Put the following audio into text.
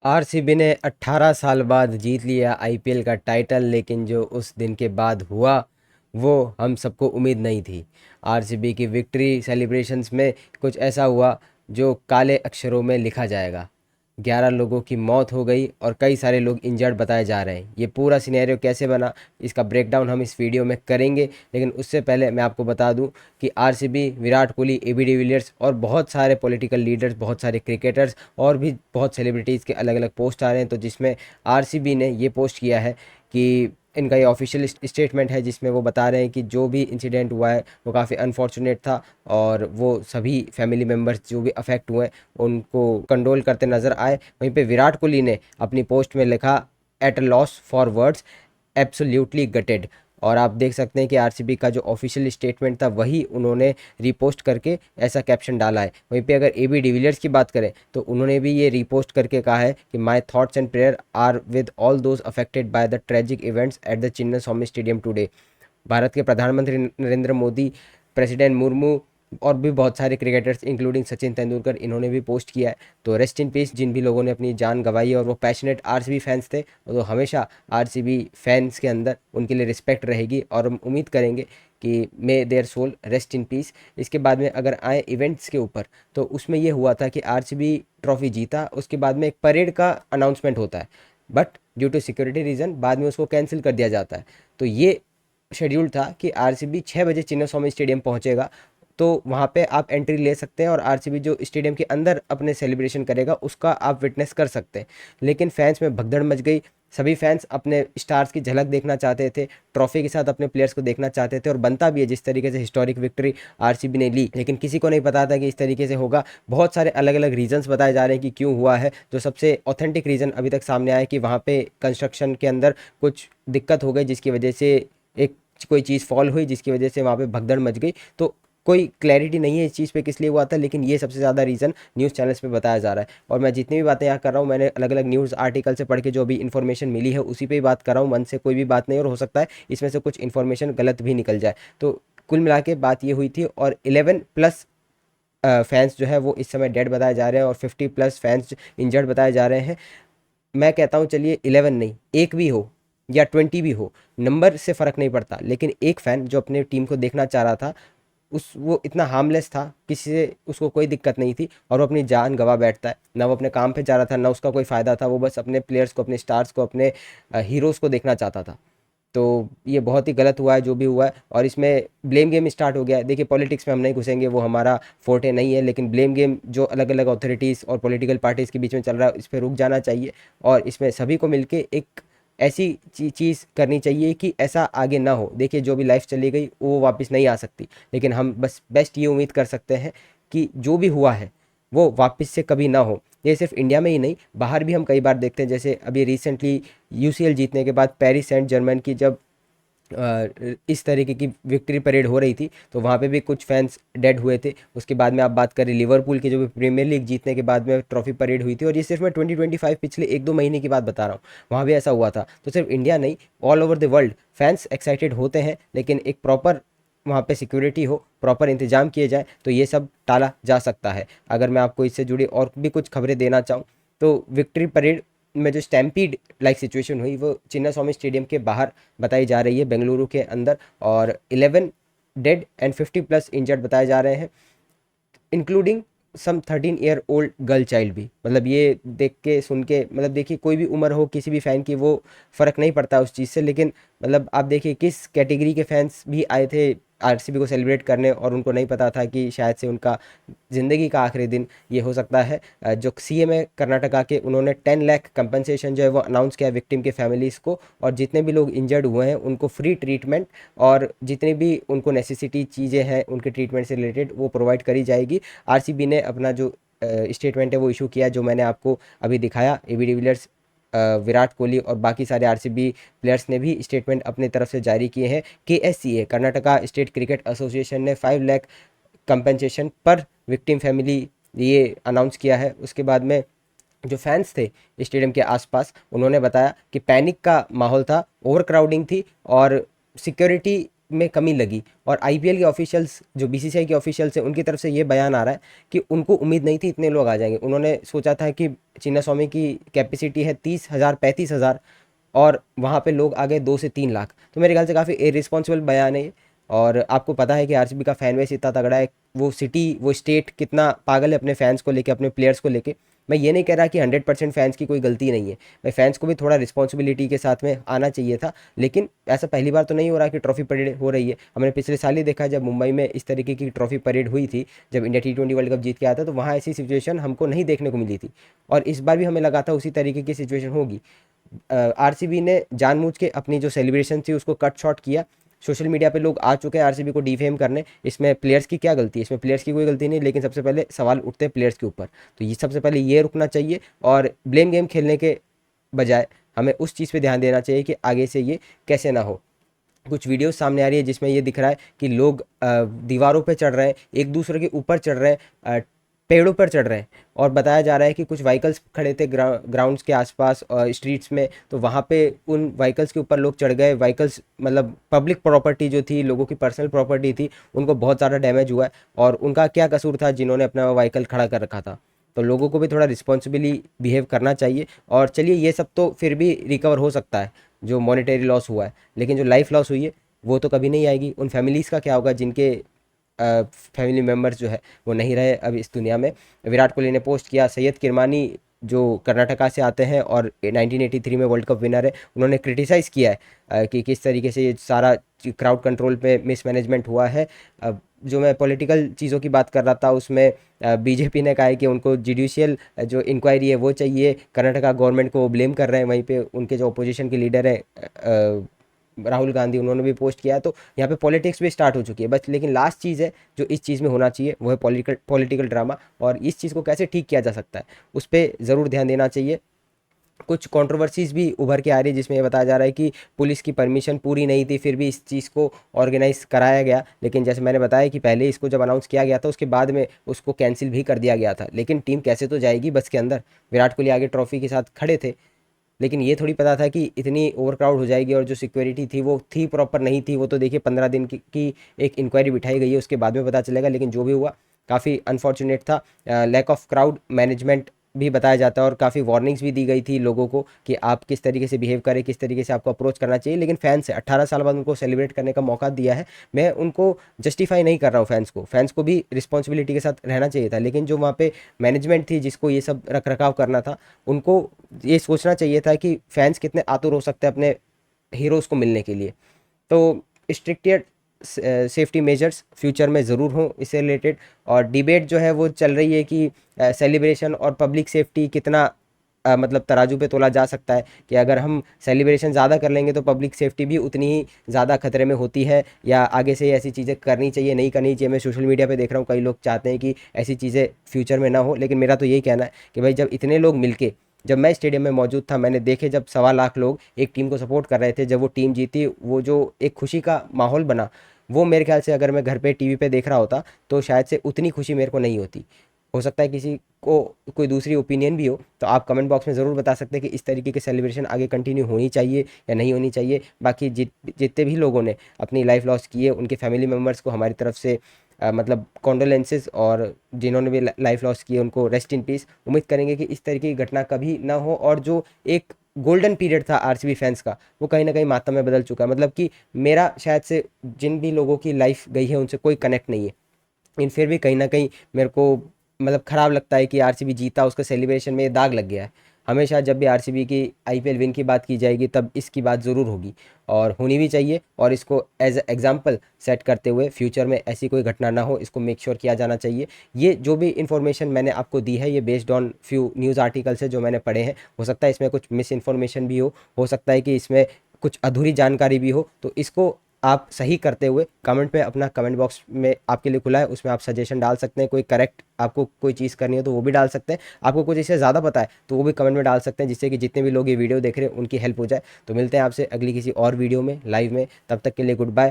RCB ने 18 साल बाद जीत लिया आईपीएल का टाइटल, लेकिन जो उस दिन के बाद हुआ वो हम सबको उम्मीद नहीं थी। आरसीबी की विक्ट्री सेलिब्रेशंस में कुछ ऐसा हुआ जो काले अक्षरों में लिखा जाएगा। 11 लोगों की मौत हो गई और कई सारे लोग इंजर्ड बताए जा रहे हैं। ये पूरा सिनेरियो कैसे बना, इसका ब्रेकडाउन हम इस वीडियो में करेंगे। लेकिन उससे पहले मैं आपको बता दूं कि RCB, Virat Kohli, AB de Villiers और बहुत सारे पॉलिटिकल लीडर्स, बहुत सारे क्रिकेटर्स और भी बहुत सेलिब्रिटीज़ के अलग अलग पोस्ट आ रहे हैं। तो जिसमें आरसीबी ने ये पोस्ट किया है कि इनका ये ऑफिशियल स्टेटमेंट है जिसमें वो बता रहे हैं कि जो भी इंसिडेंट हुआ है वो काफ़ी अनफॉर्चुनेट था और वो सभी फैमिली मेम्बर्स जो भी अफेक्ट हुए उनको कंडोल करते नज़र आए। वहीं पे विराट कोहली ने अपनी पोस्ट में लिखा, at a loss for words, absolutely gated. और आप देख सकते हैं कि आरसीबी का जो ऑफिशियल स्टेटमेंट था वही उन्होंने रीपोस्ट करके ऐसा कैप्शन डाला है। वहीं पे अगर एबी डिविलियर्स की बात करें तो उन्होंने भी ये रीपोस्ट करके कहा है कि my thoughts and prayer are with all those affected by the tragic events at the Chinnaswamy stadium today. Bharat के प्रधानमंत्री नरेंद्र मोदी, प्रेसिडेंट मुर्मू और भी बहुत सारे क्रिकेटर्स इंक्लूडिंग सचिन तेंदुलकर, इन्होंने भी पोस्ट किया है। तो रेस्ट इन पीस जिन भी लोगों ने अपनी जान गंवाई है और वो पैशनेट आरसीबी फैंस थे, तो हमेशा आरसीबी फैंस के अंदर उनके लिए रिस्पेक्ट रहेगी और हम उम्मीद करेंगे कि may their soul rest in peace. इसके बाद में अगर आए इवेंट्स के ऊपर, तो उसमें ये हुआ था कि आरसीबी ट्रॉफी जीता, उसके बाद में एक परेड का अनाउंसमेंट होता है, but due to security reason बाद में उसको कैंसिल कर दिया जाता है। तो ये शेड्यूल था कि आरसीबी 6 बजे चिन्नास्वामी स्टेडियम पहुंचेगा, तो वहाँ पे आप एंट्री ले सकते हैं और आरसीबी जो स्टेडियम के अंदर अपने सेलिब्रेशन करेगा उसका आप विटनेस कर सकते हैं। लेकिन फैंस में भगदड़ मच गई। सभी फैंस अपने स्टार्स की झलक देखना चाहते थे, ट्रॉफी के साथ अपने प्लेयर्स को देखना चाहते थे और बनता भी है जिस तरीके से हिस्टोरिक विक्ट्री आरसीबी ने ली। लेकिन किसी को नहीं पता था कि इस तरीके से होगा। बहुत सारे अलग अलग रीजंस बताए जा रहे हैं कि क्यों हुआ है। जो सबसे ऑथेंटिक रीज़न अभी तक सामने आया है कि वहाँ पे कंस्ट्रक्शन के अंदर कुछ दिक्कत हो गई जिसकी वजह से एक कोई चीज़ फॉल हुई जिसकी वजह से वहाँ पे भगदड़ मच गई। तो कोई क्लैरिटी नहीं है इस चीज़ पे किस लिए हुआ था, लेकिन ये सबसे ज़्यादा रीज़न न्यूज़ चैनल्स पे बताया जा रहा है। और मैं जितनी भी बातें यहाँ कर रहा हूँ मैंने अलग अलग न्यूज़ आर्टिकल से पढ़ के जो भी इन्फॉर्मेशन मिली है उसी पे ही बात कर रहा हूँ, मन से कोई भी बात नहीं। और हो सकता है इसमें से कुछ इन्फॉर्मेशन गलत भी निकल जाए। तो कुल मिला के बात ये हुई थी और 11+ फैंस जो है वो इस समय डेड बताए जा रहे हैं और 50+ फैंस इंजर्ड बताए जा रहे हैं। मैं कहता हूँ चलिए 11 नहीं, एक भी हो या 20 भी हो, नंबर से फ़र्क नहीं पड़ता। लेकिन एक फ़ैन जो अपने टीम को देखना चाह रहा था, उस वो इतना हार्मलेस था, किसी से उसको कोई दिक्कत नहीं थी और वो अपनी जान गंवा बैठता है। ना वो अपने काम पे जा रहा था, ना उसका कोई फ़ायदा था, वो बस अपने प्लेयर्स को, अपने स्टार्स को, अपने हीरोज़ को देखना चाहता था। तो ये बहुत ही गलत हुआ है जो भी हुआ है और इसमें ब्लेम गेम स्टार्ट हो गया है। देखिए पॉलिटिक्स में हम नहीं घुसेंगे, वो हमारा फोर्टे नहीं है, लेकिन ब्लेम गेम जो अलग अलग अथॉरिटीज़ और पॉलिटिकल पार्टीज़ के बीच में चल रहा है इस पर रुक जाना चाहिए और इसमें सभी को मिलके एक ऐसी चीज़ करनी चाहिए कि ऐसा आगे ना हो। देखिए जो भी लाइफ चली गई वो वापस नहीं आ सकती, लेकिन हम बस बेस्ट ये उम्मीद कर सकते हैं कि जो भी हुआ है वो वापस से कभी ना हो। ये सिर्फ इंडिया में ही नहीं, बाहर भी हम कई बार देखते हैं। जैसे अभी रिसेंटली यूसीएल जीतने के बाद पेरिस सेंट जर्मन की जब इस तरीके की विक्ट्री परेड हो रही थी तो वहाँ पे भी कुछ फैंस डेड हुए थे। उसके बाद में आप बात करें लिवरपूल की जो भी प्रीमियर लीग जीतने के बाद में ट्रॉफी परेड हुई थी, और ये सिर्फ मैं 2025 पिछले 1-2 महीने की बात बता रहा हूँ, वहाँ भी ऐसा हुआ था। तो सिर्फ इंडिया नहीं, all over the world fans excited होते हैं, लेकिन एक प्रॉपर वहाँ पे सिक्योरिटी हो, प्रॉपर इंतजाम किए जाए तो ये सब टाला जा सकता है। अगर मैं आपको इससे जुड़ी और भी कुछ खबरें देना चाहूँ तो विक्ट्री परेड में जो स्टैम्पीड लाइक सिचुएशन हुई वो चिन्नास्वामी स्टेडियम के बाहर बताई जा रही है बेंगलुरु के अंदर, और 11 डेड एंड 50+ इंजर्ड बताए जा रहे हैं, including some 13 year old girl child भी। मतलब ये देख के सुन के, मतलब देखिए कोई भी उम्र हो किसी भी फ़ैन की वो फ़र्क नहीं पड़ता उस चीज़ से, लेकिन मतलब आप देखिए किस कैटेगरी के फैंस भी आए थे आरसीबी को सेलिब्रेट करने और उनको नहीं पता था कि शायद से उनका ज़िंदगी का आखिरी दिन ये हो सकता है। जो सीएम है कर्नाटका के, उन्होंने 10 लाख कंपनसेशन जो है वो अनाउंस किया विक्टिम के फैमिलीज़ को, और जितने भी लोग इंजर्ड हुए हैं उनको फ्री ट्रीटमेंट और जितनी भी उनको नेसेसिटी चीज़ें हैं उनके ट्रीटमेंट से रिलेटेड वो प्रोवाइड करी जाएगी। आरसीबी ने अपना जो स्टेटमेंट है वो इशू किया जो मैंने आपको अभी दिखाया। एबी डिविलियर्स, विराट कोहली और बाकी सारे आरसीबी प्लेयर्स ने भी स्टेटमेंट अपने तरफ से जारी किए हैं। KSCA Karnataka state cricket association ने 5 लाख कंपनसेशन पर विक्टिम फैमिली ये अनाउंस किया है। उसके बाद में जो फैंस थे स्टेडियम के आसपास उन्होंने बताया कि पैनिक का माहौल था, ओवर क्राउडिंग थी और सिक्योरिटी में कमी लगी। और आईपीएल के ऑफिशियल्स, जो बीसीसीआई के ऑफिशियल्स हैं, उनकी तरफ से ये बयान आ रहा है कि उनको उम्मीद नहीं थी इतने लोग आ जाएंगे। उन्होंने सोचा था कि चिन्नास्वामी की कैपेसिटी है 30,000 35,000, और वहाँ पे लोग आ गए 2 से 3 लाख। तो मेरे ख्याल से काफ़ी इररिस्पॉन्सिबल बयान है ये। और आपको पता है कि आरसीबी का फैन बेस इतना तगड़ा है, वो सिटी, वो स्टेट कितना पागल है अपने फैंस को लेके, अपने प्लेयर्स को लेके। मैं ये नहीं कह रहा कि 100% फैंस की कोई गलती नहीं है, मैं फैंस को भी थोड़ा रिस्पॉन्सिबिलिटी के साथ में आना चाहिए था। लेकिन ऐसा पहली बार तो नहीं हो रहा कि ट्रॉफी परेड हो रही है। हमने पिछले साल ही देखा जब मुंबई में इस तरीके की ट्रॉफी परेड हुई थी, जब इंडिया T20 वर्ल्ड कप जीत के आया था, तो वहाँ ऐसी सिचुएशन हमको नहीं देखने को मिली थी। और इस बार भी हमें लगा था उसी तरीके की सिचुएशन होगी। आरसीबी ने जानबूझ के अपनी जो सेलिब्रेशन थी उसको कट शॉर्ट किया। सोशल मीडिया पे लोग आ चुके हैं आरसीबी को डिफेम करने। इसमें प्लेयर्स की क्या गलती है? इसमें प्लेयर्स की कोई गलती नहीं, लेकिन सबसे पहले सवाल उठते हैं प्लेयर्स के ऊपर। तो ये सबसे पहले ये रुकना चाहिए, और ब्लेम गेम खेलने के बजाय हमें उस चीज़ पे ध्यान देना चाहिए कि आगे से ये कैसे ना हो। कुछ वीडियोस सामने आ रही है जिसमें ये दिख रहा है कि लोग दीवारों पे चढ़ रहे हैं, एक दूसरे के ऊपर चढ़ रहे हैं, पेड़ों पर चढ़ रहे हैं। और बताया जा रहा है कि कुछ व्हीकल्स खड़े थे ग्राउंड्स के आसपास और स्ट्रीट्स में, तो वहाँ पे उन व्हीकल्स के ऊपर लोग चढ़ गए। व्हीकल्स मतलब पब्लिक प्रॉपर्टी जो थी, लोगों की पर्सनल प्रॉपर्टी थी, उनको बहुत ज़्यादा डैमेज हुआ है। और उनका क्या कसूर था जिन्होंने अपना व्हीकल खड़ा कर रखा था? तो लोगों को भी थोड़ा रिस्पॉन्सिबली बिहेव करना चाहिए। और चलिए, ये सब तो फिर भी रिकवर हो सकता है, जो मॉनेटरी लॉस हुआ है, लेकिन जो लाइफ लॉस हुई है वो तो कभी नहीं आएगी। उन फैमिलीज़ का क्या होगा जिनके फैमिली मेम्बर्स जो है वो नहीं रहे अब इस दुनिया में। विराट कोहली ने पोस्ट किया, सैयद किरमानी जो कर्नाटका से आते हैं और 1983 में वर्ल्ड कप विनर है, उन्होंने क्रिटिसाइज़ किया है कि किस तरीके से ये सारा क्राउड कंट्रोल पे मिसमैनेजमेंट हुआ है। जो मैं पॉलिटिकल चीज़ों की बात कर रहा था उसमें बीजेपी ने कहा है कि उनको जुडिशियल जो इंक्वायरी है वो चाहिए। कर्नाटका गवर्नमेंट को वो ब्लेम कर रहे हैं। वहीं पे उनके जो अपोजिशन के लीडर हैं राहुल गांधी, उन्होंने भी पोस्ट किया है। तो यहाँ पे पॉलिटिक्स भी स्टार्ट हो चुकी है बस। लेकिन लास्ट चीज़ है जो इस चीज़ में होना चाहिए वो है पॉलिटिकल ड्रामा। और इस चीज़ को कैसे ठीक किया जा सकता है उस पर ज़रूर ध्यान देना चाहिए। कुछ कंट्रोवर्सीज भी उभर के आ रही है जिसमें ये बताया जा रहा है कि पुलिस की परमिशन पूरी नहीं थी, फिर भी इस चीज़ को ऑर्गेनाइज कराया गया। लेकिन जैसे मैंने बताया कि पहले इसको जब अनाउंस किया गया था उसके बाद में उसको कैंसिल भी कर दिया गया था। लेकिन टीम कैसे तो जाएगी बस के अंदर। विराट कोहली आगे ट्रॉफी के साथ खड़े थे, लेकिन ये थोड़ी पता था कि इतनी ओवरक्राउड हो जाएगी। और जो सिक्योरिटी थी वो थी प्रॉपर नहीं थी। वो तो देखिए 15 दिन की एक इंक्वायरी बिठाई गई है, उसके बाद में पता चलेगा। लेकिन जो भी हुआ काफ़ी अनफॉर्चुनेट था। लैक ऑफ क्राउड मैनेजमेंट भी बताया जाता है, और काफ़ी वार्निंग्स भी दी गई थी लोगों को कि आप किस तरीके से बिहेव करें, किस तरीके से आपको अप्रोच करना चाहिए। लेकिन फैंस है, 18 साल बाद उनको सेलिब्रेट करने का मौका दिया है। मैं उनको जस्टिफाई नहीं कर रहा हूँ, फैंस को भी रिस्पॉन्सिबिलिटी के साथ रहना चाहिए था। लेकिन जो वहाँ पे मैनेजमेंट थी जिसको ये सब रख रखाव करना था, उनको ये सोचना चाहिए था कि फैंस कितने आतुर हो सकते हैं अपने हीरोज़ को मिलने के लिए। तो स्ट्रिक्टेड सेफ्टी मेजर्स फ्यूचर में ज़रूर हों इससे रिलेटेड। और डिबेट जो है वो चल रही है कि सेलिब्रेशन और पब्लिक सेफ्टी कितना मतलब तराजू पे तोला जा सकता है, कि अगर हम सेलिब्रेशन ज़्यादा कर लेंगे तो पब्लिक सेफ्टी भी उतनी ही ज़्यादा खतरे में होती है, या आगे से ऐसी चीज़ें करनी चाहिए नहीं करनी चाहिए। मैं सोशल मीडिया पे देख रहा हूँ कई लोग चाहते हैं कि ऐसी चीज़ें फ्यूचर में ना हो। लेकिन मेरा तो यही कहना है कि भाई, जब इतने लोग मिलके, जब मैं स्टेडियम में मौजूद था, मैंने देखे जब 1.25 लाख लोग एक टीम को सपोर्ट कर रहे थे, जब वो टीम जीती, वो जो एक खुशी का माहौल बना, वो मेरे ख्याल से अगर मैं घर पे टीवी पे देख रहा होता तो शायद से उतनी खुशी मेरे को नहीं होती। हो सकता है किसी को कोई दूसरी ओपिनियन भी हो, तो आप कमेंट बॉक्स में ज़रूर बता सकते हैं कि इस तरीके की सेलिब्रेशन आगे कंटिन्यू होनी चाहिए या नहीं होनी चाहिए। बाकी जितने भी लोगों ने अपनी लाइफ लॉस की है उनके फैमिली मेम्बर्स को हमारी तरफ से मतलब कॉन्डोलेंसेस, और जिन्होंने भी लाइफ लॉस की है उनको रेस्ट इन पीस। उम्मीद करेंगे कि इस तरीके की घटना कभी ना हो, और जो एक गोल्डन पीरियड था आरसीबी फैंस का, वो कहीं ना कहीं मातम में बदल चुका है। मतलब कि मेरा शायद से जिन भी लोगों की लाइफ गई है उनसे कोई कनेक्ट नहीं है, लेकिन फिर भी कहीं न कहीं मेरे को मतलब ख़राब लगता है कि आरसीबी जीता, उसका सेलिब्रेशन में ये दाग लग गया है। हमेशा जब भी आरसीबी की आईपीएल विन की बात की जाएगी तब इसकी बात ज़रूर होगी, और होनी भी चाहिए। और इसको एज़ अ एग्ज़ाम्पल सेट करते हुए फ्यूचर में ऐसी कोई घटना ना हो, इसको मेक श्योर किया जाना चाहिए। ये जो भी इन्फॉर्मेशन मैंने आपको दी है ये based on few news articles है जो मैंने पढ़े हैं। हो सकता है इसमें कुछ मिस इन्फॉर्मेशन भी हो सकता है कि इसमें कुछ अधूरी जानकारी भी हो। तो इसको आप सही करते हुए कमेंट में, अपना कमेंट बॉक्स में आपके लिए खुला है, उसमें आप सजेशन डाल सकते हैं। कोई करेक्ट आपको कोई चीज़ करनी है तो वो भी डाल सकते हैं। आपको कुछ इससे ज़्यादा पता है तो वो भी कमेंट में डाल सकते हैं, जिससे कि जितने भी लोग ये वीडियो देख रहे हैं उनकी हेल्प हो जाए। तो मिलते हैं आपसे अगली किसी और वीडियो में लाइव में, तब तक के लिए गुड बाय।